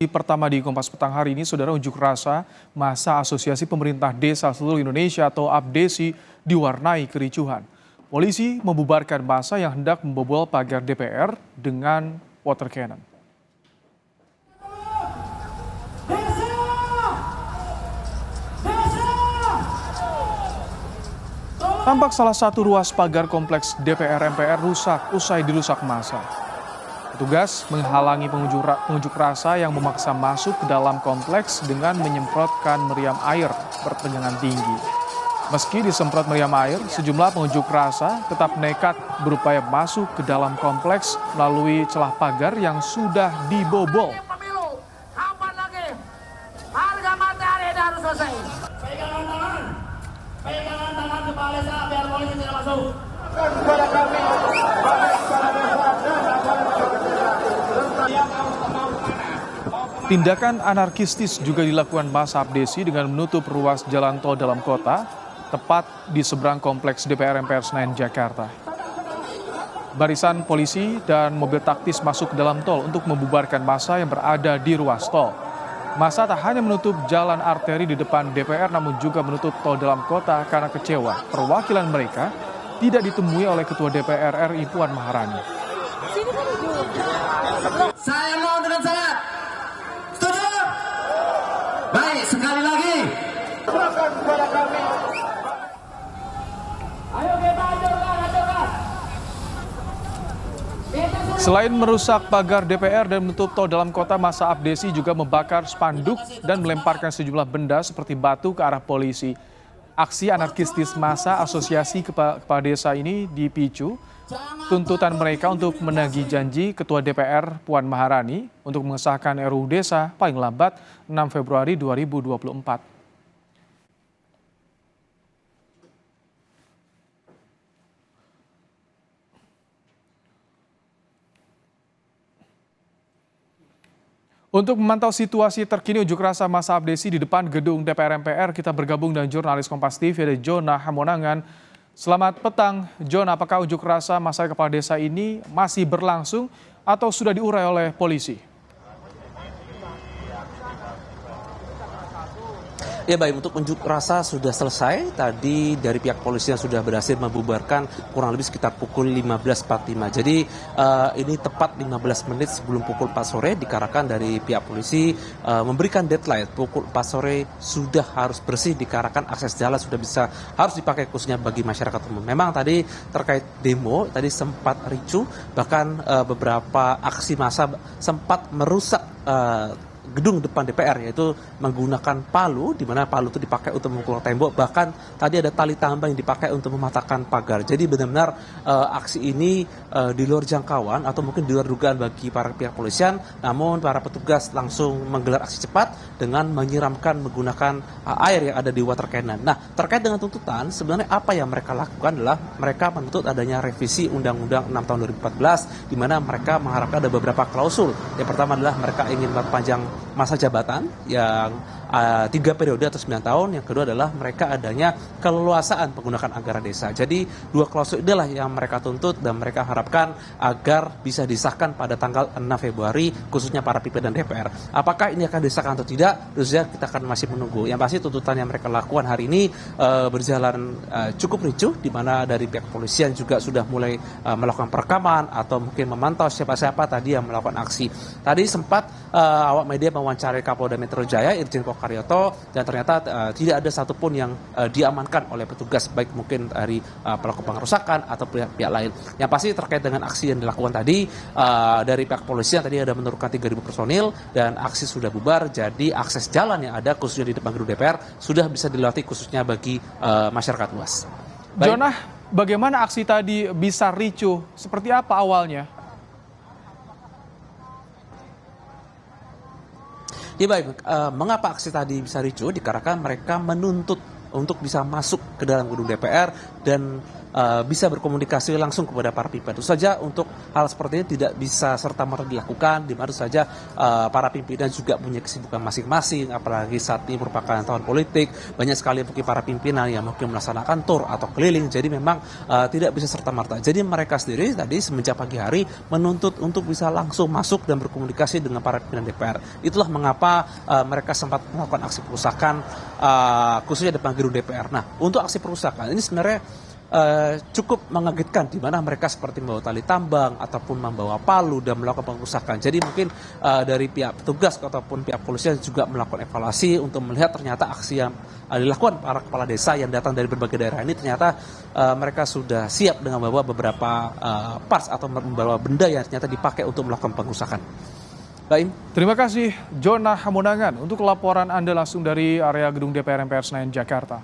Pertama di Kompas Petang hari ini, saudara, unjuk rasa massa Asosiasi Pemerintah Desa Seluruh Indonesia atau APDESI diwarnai kericuhan. Polisi membubarkan massa yang hendak membobol pagar DPR dengan water cannon. Tampak salah satu ruas pagar kompleks DPR MPR rusak usai dirusak massa. Petugas menghalangi pengunjuk rasa yang memaksa masuk ke dalam kompleks dengan menyemprotkan meriam air bertegangan tinggi. Meski disemprot meriam air, sejumlah pengunjuk rasa tetap nekat berupaya masuk ke dalam kompleks melalui celah pagar yang sudah dibobol. Kapan lagi? Harga matahari harus selesai. Pegangan tangan kepala desa biar polisi tidak masuk. Kepada kami. Tindakan anarkistis juga dilakukan massa APDESI dengan menutup ruas jalan tol dalam kota, tepat di seberang kompleks DPR MPR Senayan, Jakarta. Barisan polisi dan mobil taktis masuk ke dalam tol untuk membubarkan massa yang berada di ruas tol. Massa tak hanya menutup jalan arteri di depan DPR, namun juga menutup tol dalam kota karena kecewa perwakilan mereka tidak ditemui oleh Ketua DPR RI Puan Maharani. Saya mau dengan sangat. Setuju? Baik, sekali lagi. Ayo kita hancurkan. Selain merusak pagar DPR dan menutup tol dalam kota, massa APDESI juga membakar spanduk dan melemparkan sejumlah benda seperti batu ke arah polisi. Aksi anarkistis massa Asosiasi Kepala Desa ini dipicu tuntutan mereka untuk menagih janji Ketua DPR Puan Maharani untuk mengesahkan RUU Desa paling lambat 6 Februari 2024. Untuk memantau situasi terkini unjuk rasa massa APDESI di depan gedung DPR MPR, kita bergabung dengan jurnalis Kompas TV ada Jona Hamonangan. Selamat petang, Jon. Apakah unjuk rasa massa kepala desa ini masih berlangsung atau sudah diurai oleh polisi? Ya baik, untuk unjuk rasa sudah selesai. Tadi dari pihak polisi yang sudah berhasil membubarkan kurang lebih sekitar pukul 15.45. Jadi ini tepat 15 menit sebelum pukul 4 sore dikarenakan dari pihak polisi memberikan deadline pukul 4 sore sudah harus bersih dikarenakan akses jalan sudah harus dipakai khususnya bagi masyarakat umum. Memang tadi terkait demo tadi sempat ricuh, bahkan beberapa aksi massa sempat merusak gedung depan DPR, yaitu menggunakan palu, di mana palu itu dipakai untuk memukul tembok, bahkan tadi ada tali tambang yang dipakai untuk mematahkan pagar. Jadi benar-benar aksi ini di luar jangkauan atau mungkin di luar dugaan bagi para pihak polisian, namun para petugas langsung menggelar aksi cepat dengan menyiramkan menggunakan air yang ada di water cannon. Nah, terkait dengan tuntutan, sebenarnya apa yang mereka lakukan adalah mereka menuntut adanya revisi Undang-Undang 6 tahun 2014, di mana mereka mengharapkan ada beberapa klausul. Yang pertama adalah mereka ingin memperpanjang masa jabatan yang 3 periode atau 9 tahun. Yang kedua adalah mereka adanya keleluasaan penggunaan anggaran desa. Jadi 2 klausul inilah yang mereka tuntut dan mereka harapkan agar bisa disahkan pada tanggal 6 Februari khususnya para pimpinan DPR. Apakah ini akan disahkan atau tidak? Tentunya kita akan masih menunggu. Yang pasti tuntutan yang mereka lakukan hari ini berjalan cukup ricuh, di mana dari pihak kepolisian juga sudah mulai melakukan perekaman atau mungkin memantau siapa-siapa tadi yang melakukan aksi. Tadi sempat awak media mewawancarai Kapolda Metro Jaya Irjen Karyoto, dan ternyata tidak ada satupun yang diamankan oleh petugas, baik mungkin dari pelaku pengerusakan atau pihak lain. Yang pasti terkait dengan aksi yang dilakukan tadi dari pihak kepolisian tadi ada menurunkan 3.000 personil dan aksi sudah bubar. Jadi akses jalan yang ada khususnya di depan gedung DPR sudah bisa dilewati khususnya bagi masyarakat luas. Jonah, bagaimana aksi tadi bisa ricuh? Seperti apa awalnya? Ya baik, mengapa aksi tadi bisa ricuh? Dikarenakan mereka menuntut untuk bisa masuk ke dalam gedung DPR dan bisa berkomunikasi langsung kepada para pimpinan. Tentu saja untuk hal seperti ini tidak bisa serta-merta dilakukan, di mana saja para pimpinan juga punya kesibukan masing-masing, apalagi saat ini merupakan tahun politik, banyak sekali mungkin para pimpinan yang mungkin melaksanakan tur atau keliling, jadi memang tidak bisa serta-merta. Jadi mereka sendiri tadi semenjak pagi hari menuntut untuk bisa langsung masuk dan berkomunikasi dengan para pimpinan DPR. Itulah mengapa mereka sempat melakukan aksi perusakan khususnya depan gedung DPR. Nah, untuk aksi perusakan ini sebenarnya cukup mengagetkan, di mana mereka seperti membawa tali tambang ataupun membawa palu dan melakukan pengerusakan. Jadi mungkin dari pihak petugas ataupun pihak polisian juga melakukan evaluasi untuk melihat ternyata aksi yang dilakukan para kepala desa yang datang dari berbagai daerah ini ternyata mereka sudah siap dengan membawa beberapa parts atau membawa benda yang ternyata dipakai untuk melakukan pengerusakan. Baim. Terima kasih Jonah Hamonangan untuk laporan Anda langsung dari area gedung DPR MPR Senayan, Jakarta.